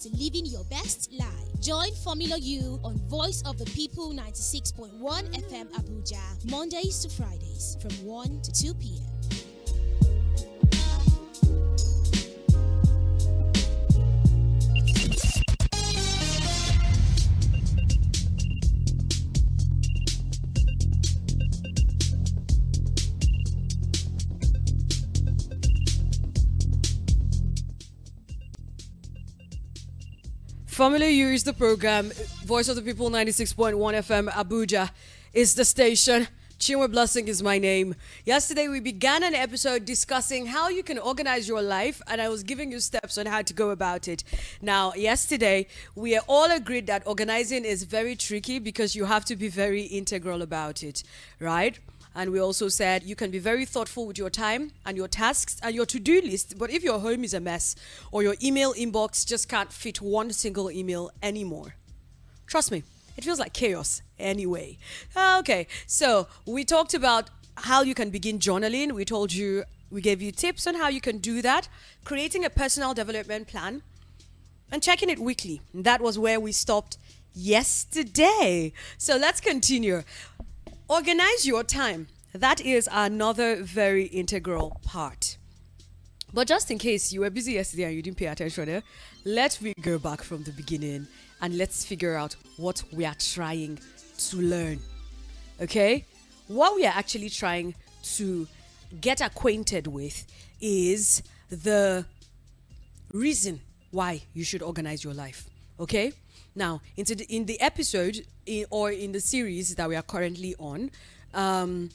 to living your best life. Join Formula U on Voice of the People 96.1 FM Abuja, Mondays to Fridays from 1 to 2 p.m. Formula U is the program. Voice of the People 96.1 FM Abuja is the station. Chinwe Blessing is my name. Yesterday we began an episode discussing how you can organize your life, and I was giving you steps on how to go about it. Now, yesterday we all agreed that organizing is very tricky because you have to be very integral about it, right? And we also said you can be very thoughtful with your time and your tasks and your to-do list. But if your home is a mess or your email inbox just can't fit one single email anymore, trust me, it feels like chaos anyway. Okay, so we talked about how you can begin journaling. We gave you tips on how you can do that, creating a personal development plan, and checking it weekly. That was where we stopped yesterday. So let's continue. Organize your time. That is another very integral part. But just in case you were busy yesterday and you didn't pay attention, let me go back from the beginning and let's figure out what we are trying to learn. Okay? What we are actually trying to get acquainted with is the reason why you should organize your life. Okay? Now, in the episode or in the series that we are currently on, I'm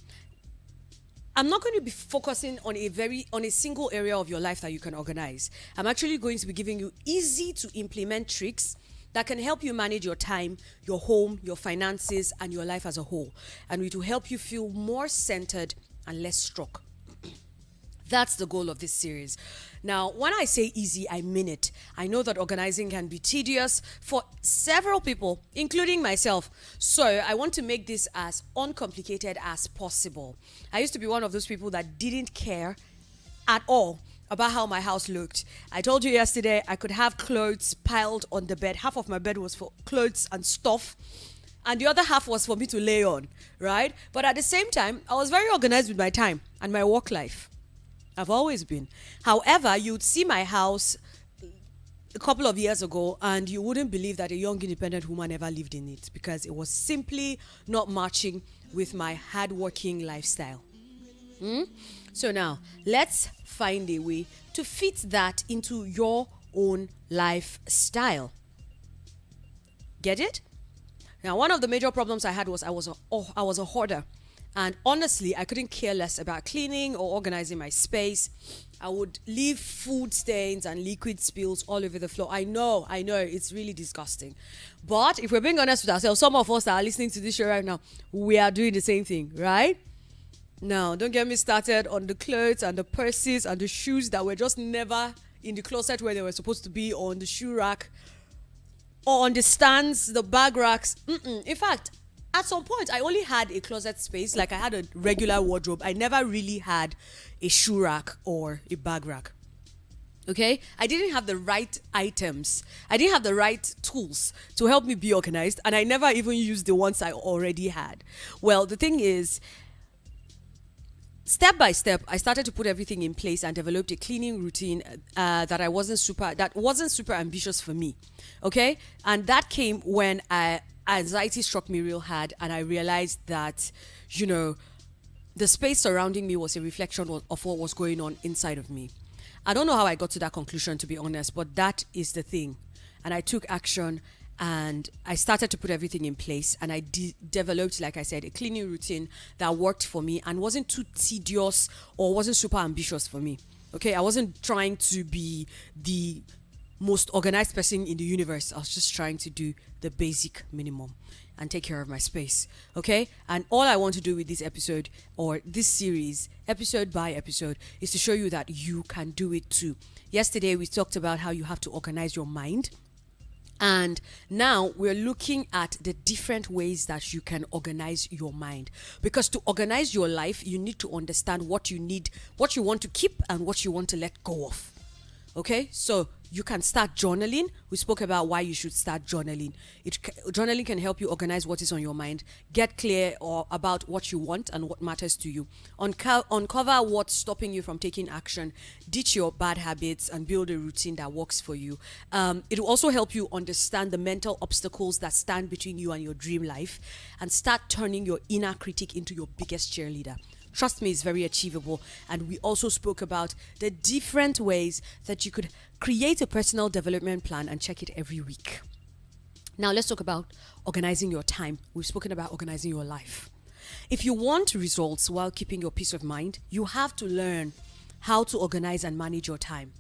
not going to be focusing on a single area of your life that you can organize. I'm actually going to be giving you easy to implement tricks that can help you manage your time, your home, your finances, and your life as a whole. And it will help you feel more centered and less struck. That's the goal of this series. Now, when I say easy, I mean it. I know that organizing can be tedious for several people, including myself. So I want to make this as uncomplicated as possible. I used to be one of those people that didn't care at all about how my house looked. I told you yesterday I could have clothes piled on the bed. Half of my bed was for clothes and stuff, and the other half was for me to lay on, right? But at the same time, I was very organized with my time and my work life. I've always been. However, you'd see my house a couple of years ago and you wouldn't believe that a young independent woman ever lived in it because it was simply not matching with my hardworking lifestyle. So now, let's find a way to fit that into your own lifestyle. Get it? Now, one of the major problems I had was I was a hoarder. And honestly, I couldn't care less about cleaning or organizing my space. I would leave food stains and liquid spills all over the floor. I know, it's really disgusting. But if we're being honest with ourselves, some of us that are listening to this show right now, we are doing the same thing, right? Now, don't get me started on the clothes and the purses and the shoes that were just never in the closet where they were supposed to be, or on the shoe rack, or on the stands, the bag racks. In fact, at some point, I only had a closet space, like I had a regular wardrobe. I never really had a shoe rack or a bag rack. Okay? I didn't have the right items. I didn't have the right tools to help me be organized, and I never even used the ones I already had. Well, the thing is, step by step, I started to put everything in place and developed a cleaning routine that wasn't super ambitious for me. Okay? And that came when anxiety struck me real hard, and I realized that, the space surrounding me was a reflection of what was going on inside of me. I don't know how I got to that conclusion, to be honest, but that is the thing. And I took action and I started to put everything in place, and I developed, like I said, a cleaning routine that worked for me and wasn't too tedious or wasn't super ambitious for me. Okay, I wasn't trying to be the most organized person in the universe. I was just trying to do the basic minimum and take care of my space. Okay? And all I want to do with this episode, or this series, episode by episode, is to show you that you can do it too. Yesterday we talked about how you have to organize your mind, and now we're looking at the different ways that you can organize your mind, because to organize your life you need to understand what you need, what you want to keep, and what you want to let go of. Okay, so You can start journaling. We spoke about why you should start journaling. Journaling can help you organize what is on your mind, get clear about what you want and what matters to you, uncover what's stopping you from taking action, ditch your bad habits, and build a routine that works for you. It will also help you understand the mental obstacles that stand between you and your dream life, and start turning your inner critic into your biggest cheerleader. Trust me, it's very achievable. And we also spoke about the different ways that you could create a personal development plan and check it every week. Now, let's talk about organizing your time. We've spoken about organizing your life. If you want results while keeping your peace of mind, you have to learn how to organize and manage your time.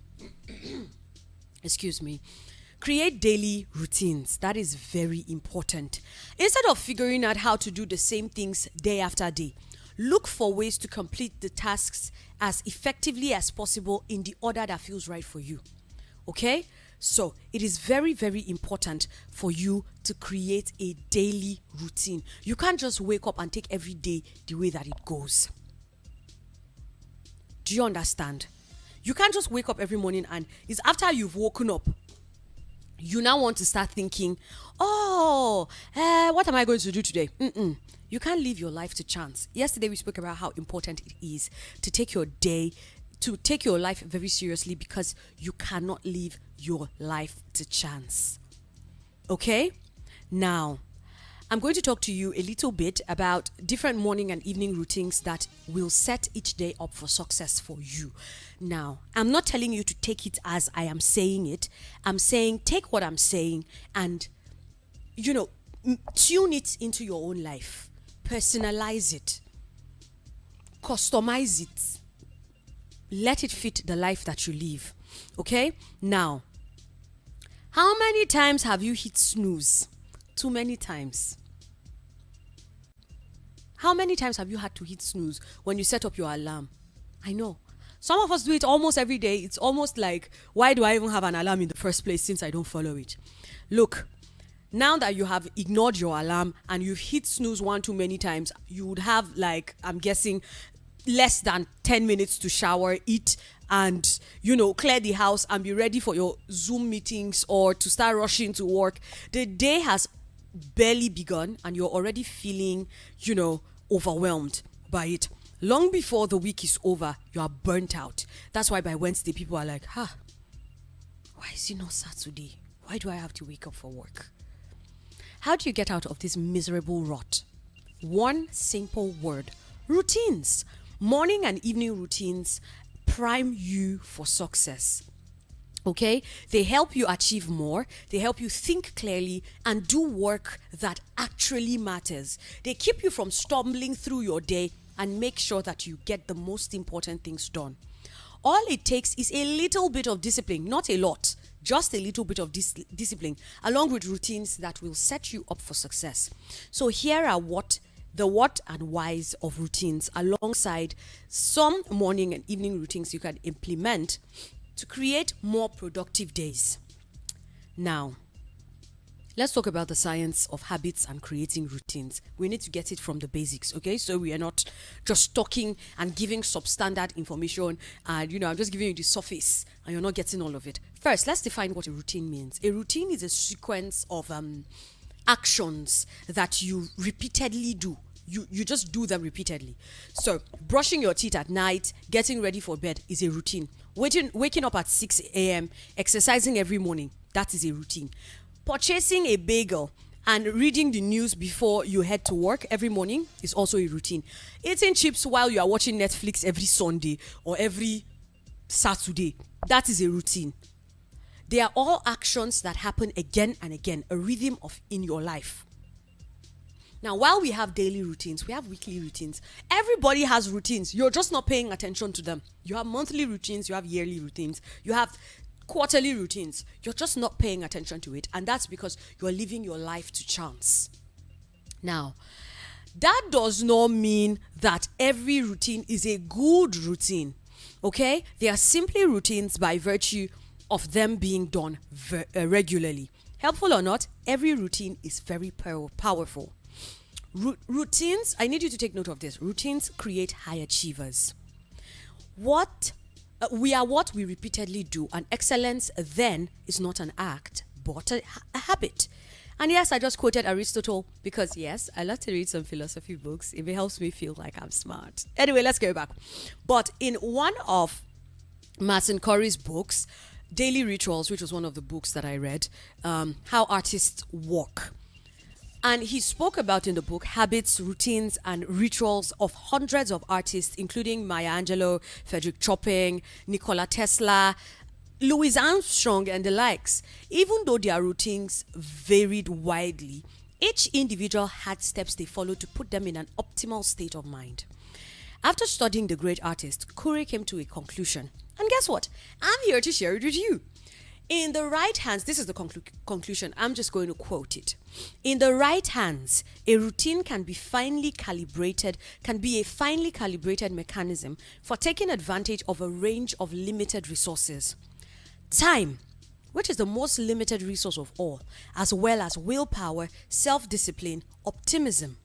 Excuse me. Create daily routines. That is very important. Instead of figuring out how to do the same things day after day, look for ways to complete the tasks as effectively as possible in the order that feels right for you. Okay? So it is very, very important for you to create a daily routine. You can't just wake up and take every day the way that it goes. Do you understand? You can't just wake up every morning and it's after you've woken up, you now want to start thinking, what am I going to do today? You can't live your life to chance. Yesterday we spoke about how important it is to take your life very seriously, because you cannot live your life to chance. Okay? Now, I'm going to talk to you a little bit about different morning and evening routines that will set each day up for success for you. Now, I'm not telling you to take it as I am saying it. I'm saying take what I'm saying and, tune it into your own life. Personalize it. Customize it. Let it fit the life that you live. Okay? Now, how many times have you hit snooze? Too many times. How many times have you had to hit snooze when you set up your alarm? I know. Some of us do it almost every day. It's almost like, why do I even have an alarm in the first place since I don't follow it? Look, now that you have ignored your alarm and you've hit snooze one too many times, you would have, I'm guessing, less than 10 minutes to shower, eat, and clear the house and be ready for your Zoom meetings or to start rushing to work. The day has barely begun and you're already feeling overwhelmed by it. Long before the week is over, you are burnt out. That's why by Wednesday people are like, why is it not Saturday? Why do I have to wake up for work? How do you get out of this miserable rut? One simple word: routines. Morning and evening routines prime you for success. Okay? They help you achieve more. They help you think clearly and do work that actually matters. They keep you from stumbling through your day and make sure that you get the most important things done. All it takes is a little bit of discipline, not a lot, just a little bit of discipline, along with routines that will set you up for success. So here are the what and whys of routines, alongside some morning and evening routines you can implement to create more productive days. Now, let's talk about the science of habits and creating routines. We need to get it from the basics, okay? So we are not just talking and giving substandard information and, I'm just giving you the surface and you're not getting all of it. First, let's define what a routine means. A routine is a sequence of actions that you repeatedly do. You just do them repeatedly. So, brushing your teeth at night, getting ready for bed is a routine. Waking up at 6 a.m., exercising every morning, that is a routine. Purchasing a bagel and reading the news before you head to work every morning is also a routine. Eating chips while you are watching Netflix every Sunday or every Saturday, that is a routine. They are all actions that happen again and again, a rhythm in your life. Now, while we have daily routines, we have weekly routines. Everybody has routines. You're just not paying attention to them. You have monthly routines, you have yearly routines, you have quarterly routines. You're just not paying attention to it. And that's because you're living your life to chance. Now, that does not mean that every routine is a good routine. Okay? They are simply routines by virtue of them being done regularly. Helpful or not, every routine is very powerful. Routines, I need you to take note of this. Routines create high achievers. What We are what we repeatedly do, and excellence then is not an act, but a habit. And yes, I just quoted Aristotle because, yes, I love to read some philosophy books if it helps me feel like I'm smart. Anyway, let's go back. But in one of Martin Curry's books, Daily Rituals, which was one of the books that I read, How Artists Work. And he spoke about in the book habits, routines, and rituals of hundreds of artists, including Maya Angelou, Frederick Chopin, Nikola Tesla, Louis Armstrong, and the likes. Even though their routines varied widely, each individual had steps they followed to put them in an optimal state of mind. After studying the great artist, Curry came to a conclusion. And guess what? I'm here to share it with you. In the right hands, this is the conclusion. I'm just going to quote it. In the right hands, a routine can be a finely calibrated mechanism for taking advantage of a range of limited resources. Time, which is the most limited resource of all, as well as willpower, self-discipline, optimism.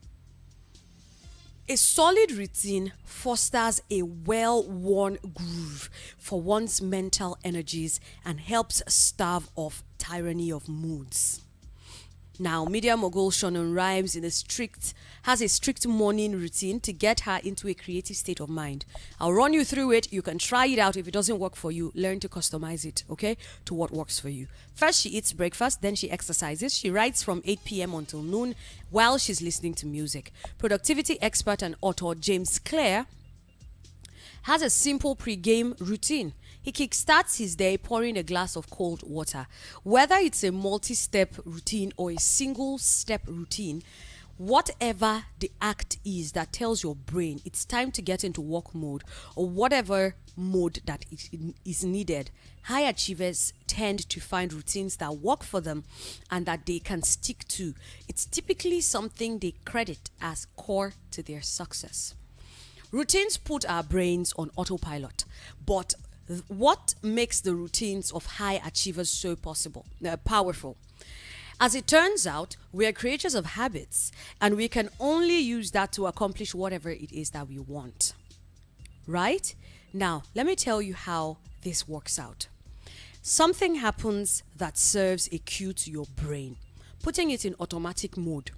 A solid routine fosters a well-worn groove for one's mental energies and helps stave off tyranny of moods. Now, media mogul Shannon Rhimes has a strict morning routine to get her into a creative state of mind. I'll run you through it. You can try it out. If it doesn't work for you, learn to customize it, okay, to what works for you. First, she eats breakfast, then she exercises. She writes from 8 p.m. until noon while she's listening to music. Productivity expert and author James Clear has a simple pre-game routine. He kickstarts his day pouring a glass of cold water. Whether it's a multi-step routine or a single-step routine, whatever the act is that tells your brain it's time to get into work mode or whatever mode that is needed, high achievers tend to find routines that work for them and that they can stick to. It's typically something they credit as core to their success. Routines put our brains on autopilot, but what makes the routines of high achievers so powerful? As it turns out, we are creatures of habits, and we can only use that to accomplish whatever it is that we want. Right? Now, let me tell you how this works out. Something happens that serves a cue to your brain, putting it in automatic mode.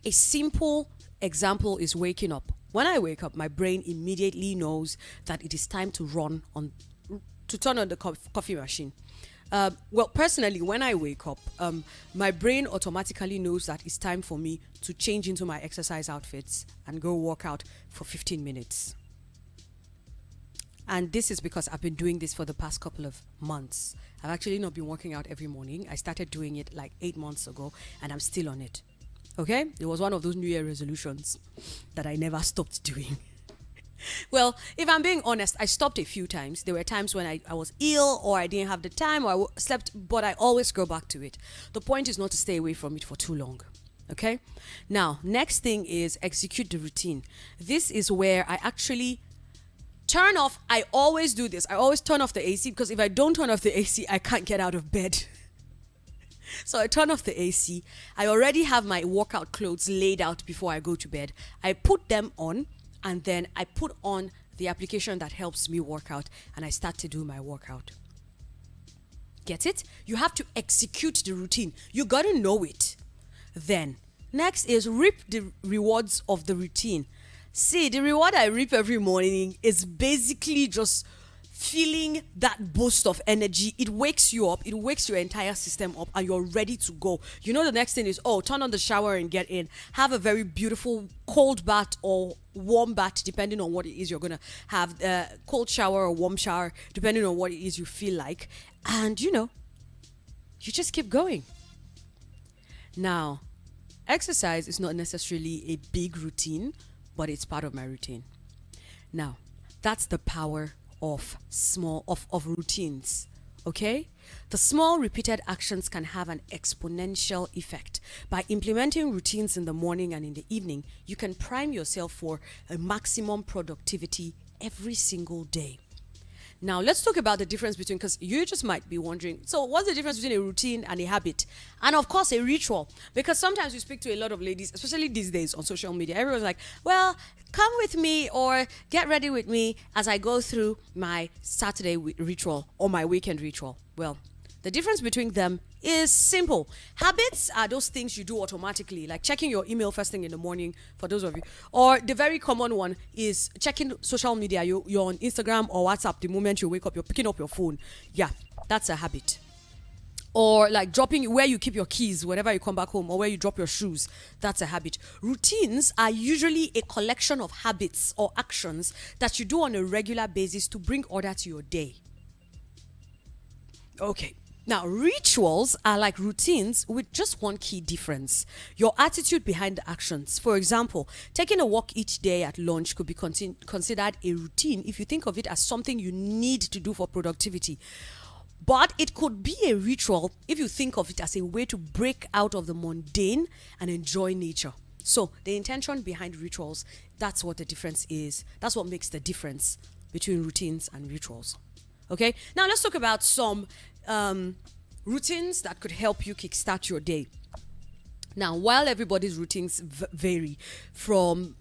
A simple example is waking up. When I wake up, my brain immediately knows that it is time to turn on the coffee machine. Well, personally, when I wake up, my brain automatically knows that it's time for me to change into my exercise outfits and go work out for 15 minutes. And this is because I've been doing this for the past couple of months. I've actually not been working out every morning. I started doing it like 8 months ago, and I'm still on it. Okay? It was one of those New Year resolutions that I never stopped doing. Well, if I'm being honest, I stopped a few times. There were times when I was ill or I didn't have the time or I slept, but I always go back to it. The point is not to stay away from it for too long. Okay? Now, next thing is execute the routine. This is where I actually turn off. I always do this. I always turn off the AC because if I don't turn off the AC, I can't get out of bed. So I turn off the AC. I already have my workout clothes laid out before I go to bed. I put them on and then I put on the application that helps me work out and I start to do my workout. Get it? You have to execute the routine. You got to know it. Then, next is reap the rewards of the routine. See, the reward I reap every morning is basically just feeling that boost of energy. It wakes you up, it wakes your entire system up, and you're ready to go. You know, the next thing is, turn on the shower and get in. Have a very beautiful cold bath or warm bath, depending on what it is you're gonna have. Cold shower or warm shower, depending on what it is you feel like. And you just keep going. Now, exercise is not necessarily a big routine, but it's part of my routine. Now, that's the power of routines. Okay? The small repeated actions can have an exponential effect. By implementing routines in the morning and in the evening, you can prime yourself for a maximum productivity every single day. Now, let's talk about the difference between, because you just might be wondering, so what's the difference between a routine and a habit? And of course, a ritual. Because sometimes you speak to a lot of ladies, especially these days on social media, everyone's like, well, come with me or get ready with me as I go through my Saturday ritual or my weekend ritual. Well, the difference between them is simple. Habits are those things you do automatically, like checking your email first thing in the morning, for those of you. Or the very common one is checking social media. You're on Instagram or WhatsApp the moment you wake up, you're picking up your phone. Yeah, that's a habit. Or like dropping where you keep your keys whenever you come back home, or where you drop your shoes. That's a habit. Routines are usually a collection of habits or actions that you do on a regular basis to bring order to your day. Okay. Now, rituals are like routines with just one key difference: your attitude behind the actions. For example, taking a walk each day at lunch could be considered a routine if you think of it as something you need to do for productivity. But it could be a ritual if you think of it as a way to break out of the mundane and enjoy nature. So, the intention behind rituals, that's what the difference is. That's what makes the difference between routines and rituals. Okay? Now, let's talk about some routines that could help you kickstart your day. Now, while everybody's routines vary from,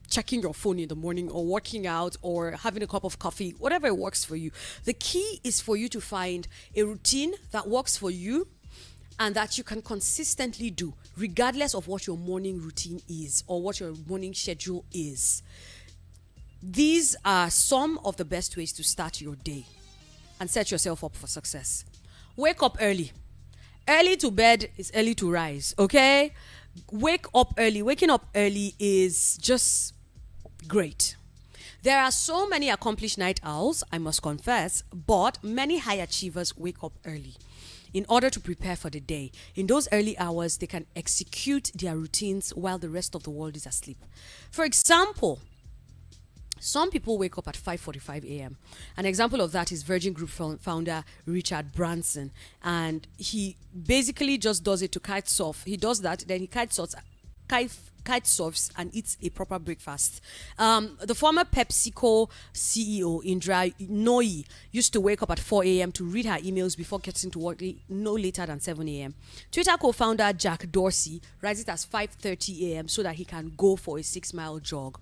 checking your phone in the morning or working out or having a cup of coffee, whatever works for you, the key is for you to find a routine that works for you and that you can consistently do, regardless of what your morning routine is or what your morning schedule is. These are some of the best ways to start your day and set yourself up for success. Wake up early. Early to bed is early to rise, okay? Wake up early. Waking up early is just great. There are so many accomplished night owls, I must confess, but many high achievers wake up early in order to prepare for the day. In those early hours, they can execute their routines while the rest of the world is asleep. For example, some people wake up at 5:45 a.m. An example of that is Virgin Group founder Richard Branson. And he basically just does it to kite surf. He does that, then he kite surfs and eats a proper breakfast. The former PepsiCo CEO, Indra Nooyi, used to wake up at 4 a.m. to read her emails before getting to work no later than 7 a.m. Twitter co-founder Jack Dorsey rises at 5:30 a.m. so that he can go for a 6-mile jog.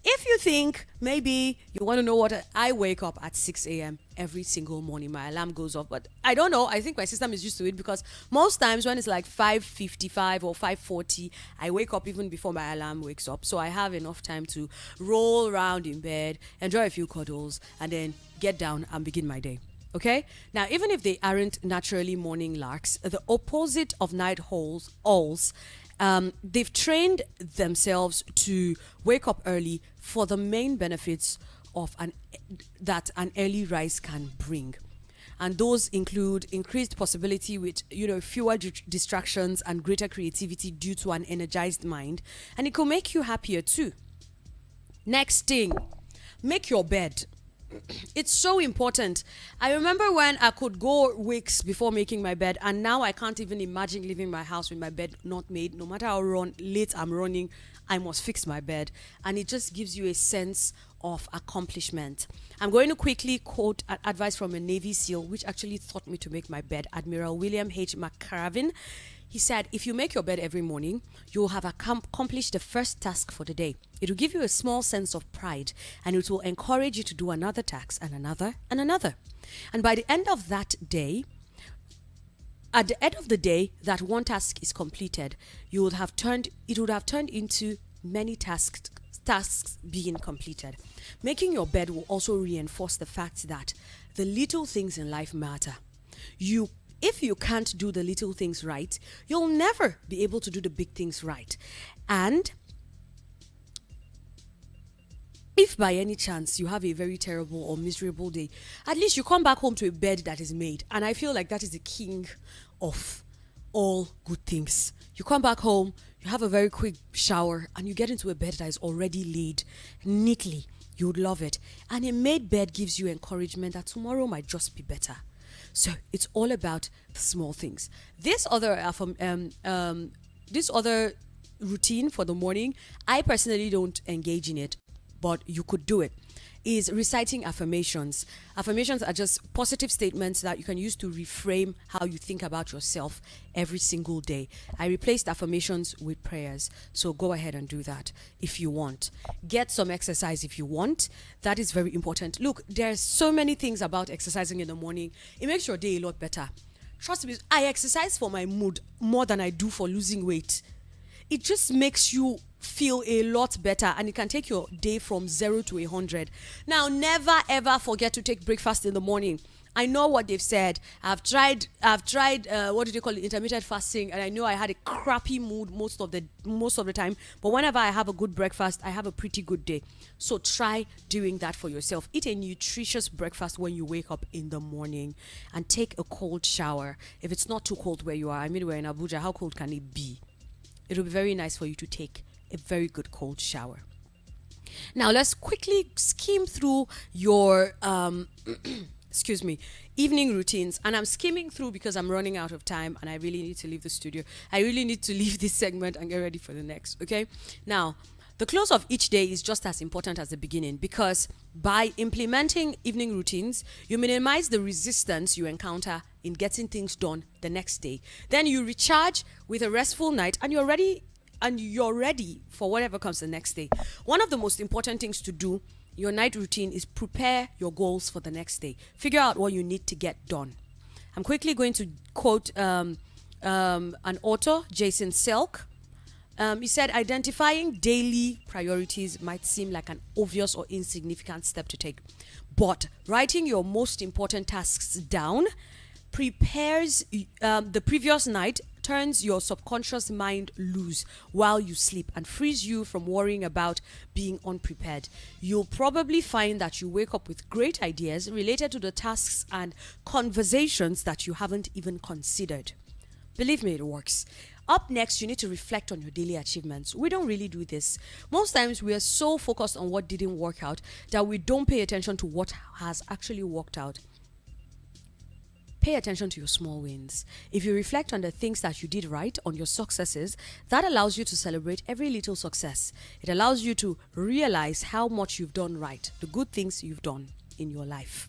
If you think maybe you want to know what, I wake up at 6 a.m. every single morning. My alarm goes off, but I don't know. I think my system is used to it because most times when it's like 5:55 or 5:40, I wake up even before my alarm wakes up. So I have enough time to roll around in bed, enjoy a few cuddles, and then get down and begin my day. Okay? Now, even if they aren't naturally morning larks, the opposite of night owls, they've trained themselves to wake up early for the main benefits of that an early rise can bring. And those include increased possibility with, fewer distractions and greater creativity due to an energized mind. And it could make you happier too. Next thing, make your bed. It's so important. I remember when I could go weeks before making my bed, and now I can't even imagine leaving my house with my bed not made. No matter how late I'm running, I must fix my bed. And it just gives you a sense of accomplishment. I'm going to quickly quote advice from a Navy SEAL, which actually taught me to make my bed, Admiral William H. McCraven. He said, if you make your bed every morning, you will have accomplished the first task for the day. It will give you a small sense of pride, and it will encourage you to do another task and another and another. And by the end of that day, at the end of the day, that one task is completed. It would have turned into many tasks being completed. Making your bed will also reinforce the fact that the little things in life matter. If you can't do the little things right, you'll never be able to do the big things right. And if by any chance you have a very terrible or miserable day, at least you come back home to a bed that is made. And I feel like that is the king of all good things. You come back home, you have a very quick shower, and you get into a bed that is already laid neatly. You would love it. And a made bed gives you encouragement that tomorrow might just be better. So it's all about the small things. This other routine for the morning, I personally don't engage in it, but you could do it. is reciting affirmations. Affirmations are just positive statements that you can use to reframe how you think about yourself every single day. I replaced affirmations with prayers. So go ahead and do that if you want. Get some exercise if you want. That is very important. Look, there's so many things about exercising in the morning. It makes your day a lot better. Trust me, I exercise for my mood more than I do for losing weight. It just makes you feel a lot better, and it can take your day from 0 to 100. Now, never ever forget to take breakfast in the morning. I know what they've said. I've tried what do they call it, intermittent fasting, and I know I had a crappy mood most of the time, but whenever I have a good breakfast, I have a pretty good day. So try doing that for yourself. Eat a nutritious breakfast when you wake up in the morning, and take a cold shower. If it's not too cold where you are, I mean, we're in Abuja, how cold can it be? It'll be very nice for you to take a very good cold shower. Now let's quickly skim through your excuse me, evening routines. And I'm skimming through because I'm running out of time and I really need to leave the studio. I really need to leave this segment and get ready for the next. Okay. Now, the close of each day is just as important as the beginning, because by implementing evening routines, you minimize the resistance you encounter in getting things done the next day. Then you recharge with a restful night, and you're ready for whatever comes the next day. One of the most important things to do your night routine is prepare your goals for the next day. Figure out what you need to get done. I'm quickly going to quote an author, Jason Selk. He said, identifying daily priorities might seem like an obvious or insignificant step to take, but writing your most important tasks down prepares the previous night, turns your subconscious mind loose while you sleep, and frees you from worrying about being unprepared. You'll probably find that you wake up with great ideas related to the tasks and conversations that you haven't even considered. Believe me, it works. Up next, you need to reflect on your daily achievements. We don't really do this. Most times, we are so focused on what didn't work out that we don't pay attention to what has actually worked out. Pay attention to your small wins. If you reflect on the things that you did right, on your successes, that allows you to celebrate every little success. It allows you to realize how much you've done right, the good things you've done in your life.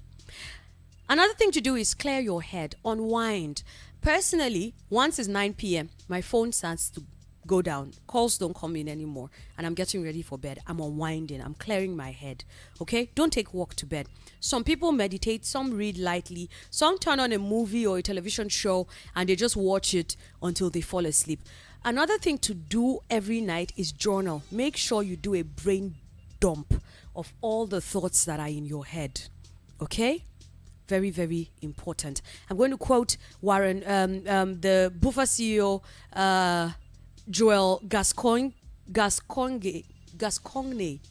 Another thing to do is clear your head, unwind. Personally, once it's 9 p.m., my phone starts to go down. Calls don't come in anymore, and I'm getting ready for bed. I'm unwinding. I'm clearing my head. Okay? Don't take walk to bed. Some people meditate, some read lightly, some turn on a movie or a television show and they just watch it until they fall asleep. Another thing to do every night is journal. Make sure you do a brain dump of all the thoughts that are in your head. Okay? Very, very important. I'm going to quote Warren, the Buffer CEO, Joel Gascoigne.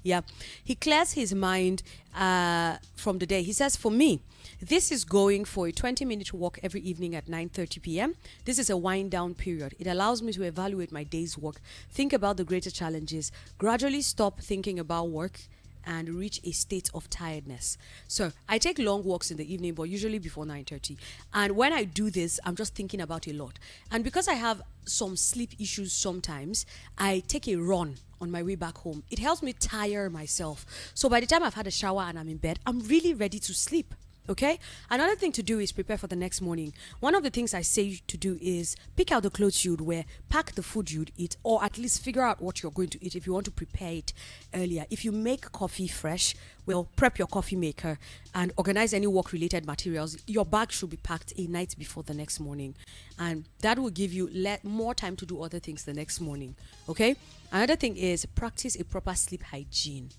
Yeah, he clears his mind from the day. He says, for me, this is going for a 20-minute walk every evening at 9:30 p.m. This is a wind down period. It allows me to evaluate my day's work, think about the greater challenges, gradually stop thinking about work, and reach a state of tiredness. So I take long walks in the evening, but usually before 9:30. And when I do this, I'm just thinking about a lot. And because I have some sleep issues sometimes, I take a run on my way back home. It helps me tire myself. So by the time I've had a shower and I'm in bed, I'm really ready to sleep. Okay? Another thing to do is prepare for the next morning. One of the things I say to do is pick out the clothes you'd wear, pack the food you'd eat, or at least figure out what you're going to eat if you want to prepare it earlier. If you make coffee fresh, well, prep your coffee maker and organize any work-related materials. Your bag should be packed a night before the next morning, and that will give you more time to do other things the next morning. Okay? Another thing is practice a proper sleep hygiene.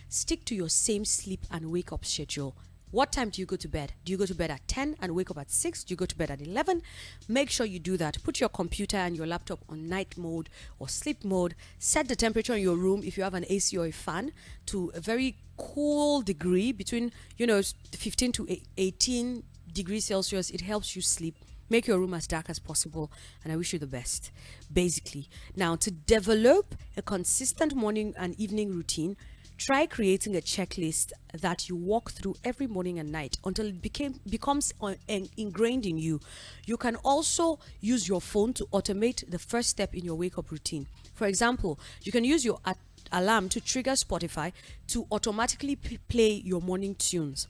Stick to your same sleep and wake up schedule. What time do you go to bed? Do you go to bed at 10 and wake up at 6? Do you go to bed at 11? Make sure you do that. Put your computer and your laptop on night mode or sleep mode. Set the temperature in your room, if you have an AC or a fan, to a very cool degree, between 15 to 18 degrees Celsius. It helps you sleep. Make your room as dark as possible, and I wish you the best, basically. Now, to develop a consistent morning and evening routine, try creating a checklist that you walk through every morning and night until it becomes ingrained in you. You can also use your phone to automate the first step in your wake-up routine. For example, you can use your alarm to trigger Spotify to automatically play your morning tunes.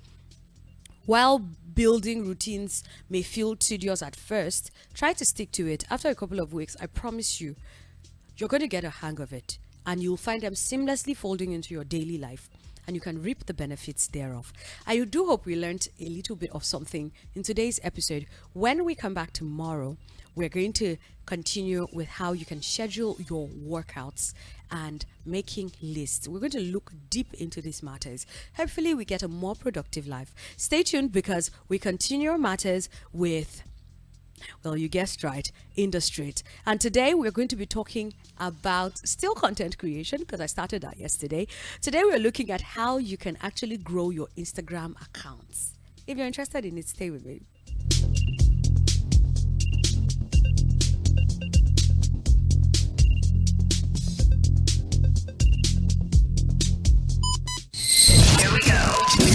While building routines may feel tedious at first, try to stick to it. After a couple of weeks, I promise you, you're going to get a hang of it and you'll find them seamlessly folding into your daily life and you can reap the benefits thereof. I do hope we learned a little bit of something in today's episode. When we come back tomorrow, we're going to continue with how you can schedule your workouts and making lists. We're going to look deep into these matters. Hopefully, we get a more productive life. Stay tuned because we continue our matters with, well, you guessed right, industry. And today we're going to be talking about still content creation because I started that yesterday. Today we're looking at how you can actually grow your Instagram accounts. If you're interested in it, stay with me.